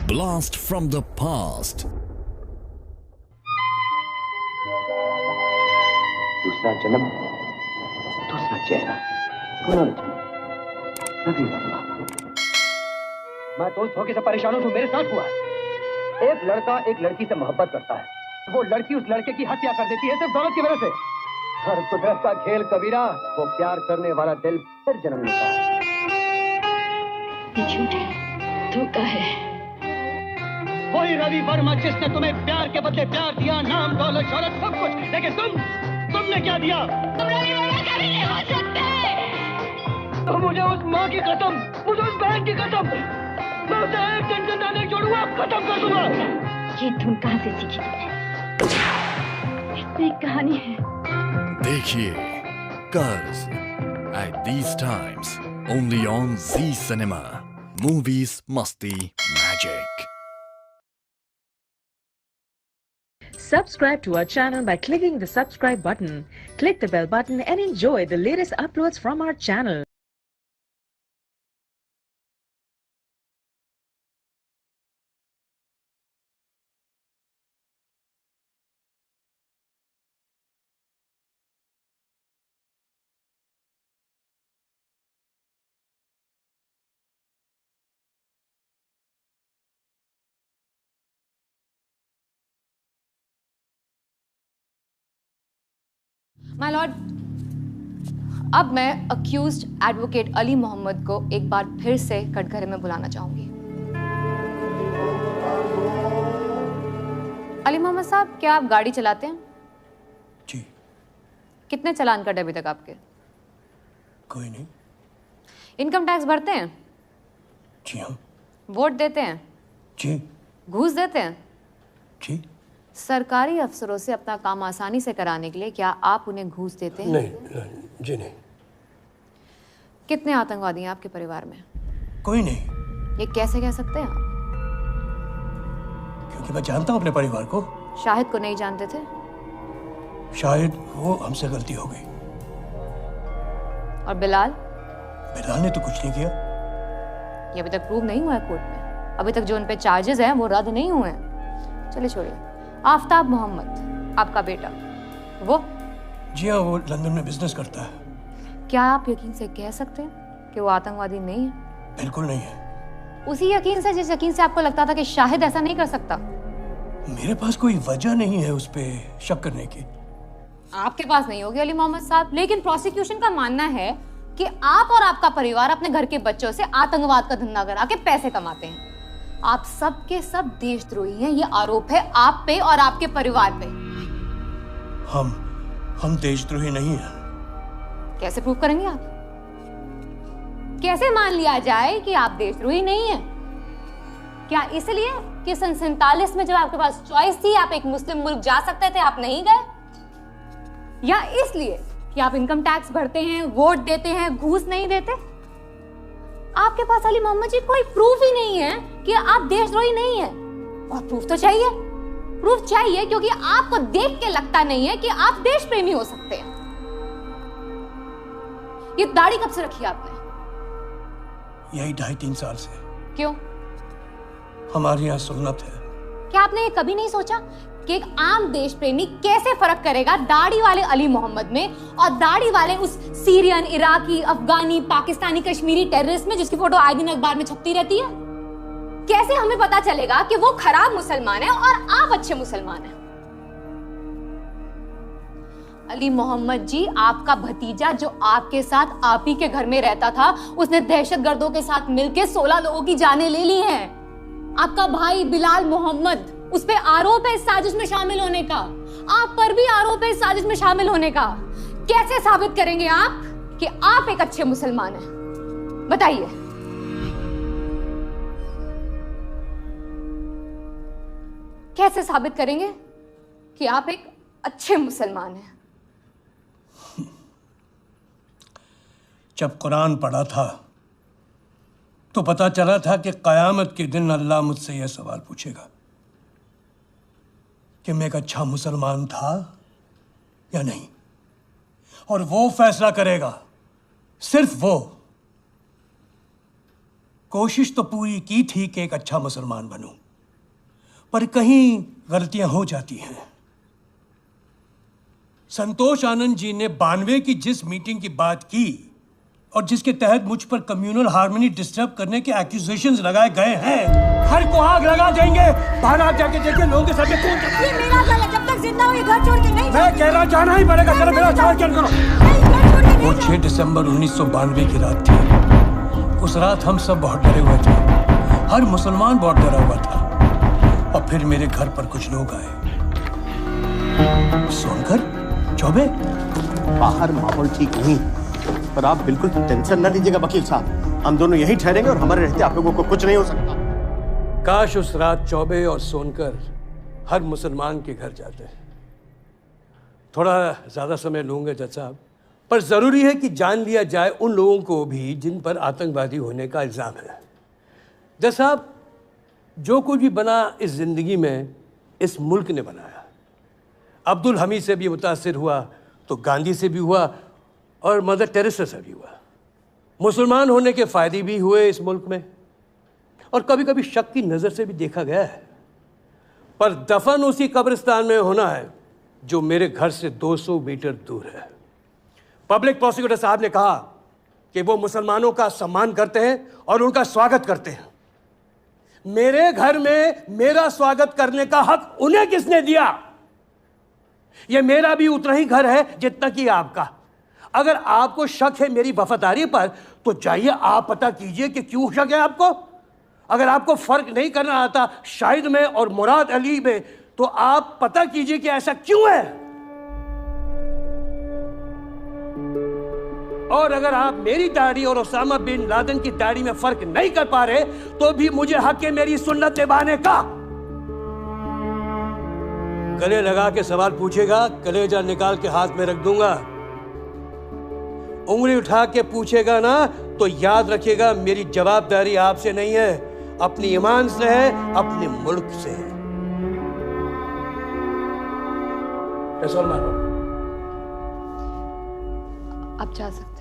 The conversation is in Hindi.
blast from the past. दूसरा जन्म, दूसरा चेहरा, पुनर्जन्म, रवि वर्मा। मैं दोस्त होके से परेशान हूं, जो मेरे साथ हुआ है। एक लड़का एक लड़की से मोहब्बत करता है, वो लड़की उस लड़के की हत्या कर देती है सिर्फ दौलत की वजह से। हर कुदरत का खेल कबीरा, वो प्यार करने वाला दिल फिर जन्म लेता है। ये झूठ है, धोखा है। वही रवि वर्मा जिसने तुम्हें प्यार के बदले प्यार दिया, नाम दौलत शौहरत सब कुछ, लेकिन तुमने क्या दिया? तुम रवि वर्मा कभी नहीं हो सकते। तो मुझे उस माँ की कसम, मुझे उस बहन की कसम, मैं उसे एक दिन जिंदा नहीं छोड़ूंगा, खत्म कर दूंगा। ये धुन कहाँ से सीखी तुमने? इसमें एक कहानी है। देखिए कर्ज at these times only on Z Cinema. Movies Masti Magic. Subscribe to our channel by clicking the subscribe button. Click the bell button and enjoy the latest uploads from our channel. My Lord, अब मैं अक्यूज्ड एडवोकेट अली मोहम्मद को एक बार फिर से कटघरे में बुलाना चाहूंगी। अली मोहम्मद साहब, क्या आप गाड़ी चलाते हैं? जी। कितने चालान कटे अभी तक आपके? कोई नहीं। इनकम टैक्स भरते हैं? जी हाँ। वोट देते हैं? जी। घूस देते हैं? जी। सरकारी अफसरों से अपना काम आसानी से कराने के लिए क्या आप उन्हें घूस देते हैं? नहीं, जी नहीं। कितने आतंकवादी हैं आपके परिवार में? कोई नहीं। ये कैसे कह सकते हैं आप? क्योंकि मैं जानता हूँ अपने परिवार को। शाहिद को नहीं जानते थे? शायद वो हमसे गलती हो गई। और बिलाल? बिलाल ने तो कुछ नहीं किया। ये अभी तक प्रूव नहीं हुआ है कोर्ट में। अभी तक जो उन पे चार्जेस हैं वो रद्द नहीं हुए हैं। चलिए छोड़िए। आफ्ताब मोहम्मद, आपका बेटा, वो? जी हाँ, वो लंदन में बिजनेस करता है। क्या आप यकीन से कह सकते हैं कि वो आतंकवादी नहीं है? बिल्कुल नहीं है। उसी यकीन से जिस यकीन से आपको लगता था कि शाहिद ऐसा नहीं कर सकता। मेरे पास कोई वजह नहीं है उस पे शक करने की। आपके पास नहीं होगी अली मोहम्मद साहब, लेकिन प्रोसिक्यूशन का मानना है कि आप और आपका परिवार अपने घर के बच्चों से आतंकवाद का धंधा करा के पैसे कमाते हैं। आप सब के सब देशद्रोही हैं, ये आरोप है आप पे और आपके परिवार पे। हम देशद्रोही नहीं हैं। कैसे प्रूव करेंगे आप? कैसे मान लिया जाए कि आप देशद्रोही नहीं हैं? क्या इसलिए कि सन 47 में जब आपके पास चॉइस थी, आप एक मुस्लिम मुल्क जा सकते थे, आप नहीं गए? या इसलिए कि आप इनकम टैक्स भरते हैं, वोट देते हैं, घूस नहीं देते? आपके पास अली मोहम्मद जी कोई प्रूफ ही नहीं है कि आप देशद्रोही नहीं हैं। और प्रूफ तो चाहिए। प्रूफ चाहिए क्योंकि आपको देख के लगता नहीं है कि आप देश प्रेमी हो सकते हैं। ये दाढ़ी कब से रखी आपने? यही 2.5-3 साल से। क्यों? हमारे यहाँ सुन्नत है। क्या आपने ये कभी नहीं सोचा कि एक आम देश प्रेमी कैसे फर्क करेगा दाढ़ी वाले अली मोहम्मद में और दाढ़ी वाले उस सीरियन, इराकी, अफगानी, पाकिस्तानी, कश्मीरी टेररिस्ट में जिसकी फोटो आए दिन अखबार में छपती रहती है? कैसे हमें पता चलेगा कि वो खराब मुसलमान है और आप अच्छे मुसलमान हैं? अली मोहम्मद जी, आपका भतीजा जो आपके साथ आप ही के घर में रहता था, उसने दहशतगर्दों के साथ मिलकर 16 लोगों की जानें ले ली हैं। आपका भाई बिलाल मोहम्मद, उस पे आरोप है इस साजिश में शामिल होने का। आप पर भी आरोप है इस साजिश में शामिल होने का। कैसे साबित करेंगे आप कि आप एक अच्छे मुसलमान हैं? बताइए। कैसे साबित करेंगे कि आप एक अच्छे मुसलमान हैं? जब कुरान पढ़ा था तो पता चला था कि कयामत के दिन अल्लाह मुझसे यह सवाल पूछेगा कि मैं एक अच्छा मुसलमान था या नहीं, और वो फैसला करेगा, सिर्फ वो, कोशिश तो पूरी की थी कि एक अच्छा मुसलमान बनूं, पर कहीं गलतियां हो जाती हैं। संतोष आनंद जी ने 92 की जिस मीटिंग की बात की और जिसके तहत मुझ पर कम्युनल हार्मनी डिस्टर्ब करने के एक्यूजेशंस लगाए गए हैं, हर को आग लगा देंगे। बाहर आप जाके देखिए, लोगों के सामने कौन करता है? ये मेरा घर है, जब तक जिंदा हूँ ये घर छोड़ के नहीं मैं कह रहा जाना ही पड़ेगा। चलो मेरा चार्ज करो। नहीं, घर छोड़ के वो नहीं 6 दिसंबर 1992 की रात थी। उस रात हम सब बहुत डरे हुए थे, हर मुसलमान बहुत डरा हुआ था। और फिर मेरे घर पर कुछ लोग आए। सोनकर, चौबे, बाहर माहौल ठीक नहीं, पर आप बिल्कुल टेंशन न लीजिएगा वकील साहब, हम दोनों यहीं ठहरेंगे और हमारे रहते आप लोगों को कुछ नहीं हो सकता। काश उस रात चौबे और सोनकर हर मुसलमान के घर जाते। थोड़ा ज्यादा समय लूंगा जज साहब, पर जरूरी है कि जान लिया जाए उन लोगों को भी जिन पर आतंकवादी होने का इल्जाम है। जज साहब, जो कुछ भी बना इस जिंदगी में इस मुल्क ने बनाया। अब्दुल हमीद से भी मुतासिर हुआ तो गांधी से भी हुआ और मदर टेरेसा से भी हुआ। मुसलमान होने के फायदे भी हुए इस मुल्क में और कभी कभी शक की नज़र से भी देखा गया है, पर दफन उसी कब्रिस्तान में होना है जो मेरे घर से 200 मीटर दूर है। पब्लिक प्रोसिक्यूटर साहब ने कहा कि वो मुसलमानों का सम्मान करते हैं और उनका स्वागत करते हैं। मेरे घर में मेरा स्वागत करने का हक उन्हें किसने दिया? यह मेरा भी उतना ही घर है जितना कि आपका। अगर आपको शक है मेरी वफादारी पर तो जाइए आप पता कीजिए कि क्यों शक है आपको। अगर आपको फर्क नहीं करना आता शाहिद में और मुराद अली में तो आप पता कीजिए कि ऐसा क्यों है। और अगर आप मेरी दाढ़ी और उसामा बिन लादेन की दाढ़ी में फर्क नहीं कर पा रहे तो भी मुझे हक है मेरी सुन्नत निभाने का। गले लगा के सवाल पूछेगा, कलेजा निकाल के हाथ में रख दूंगा। उंगली उठा के पूछेगा ना तो याद रखिएगा मेरी जवाबदारी आपसे नहीं है, अपनी ईमान से है, अपने मुल्क से है। आप जा सकते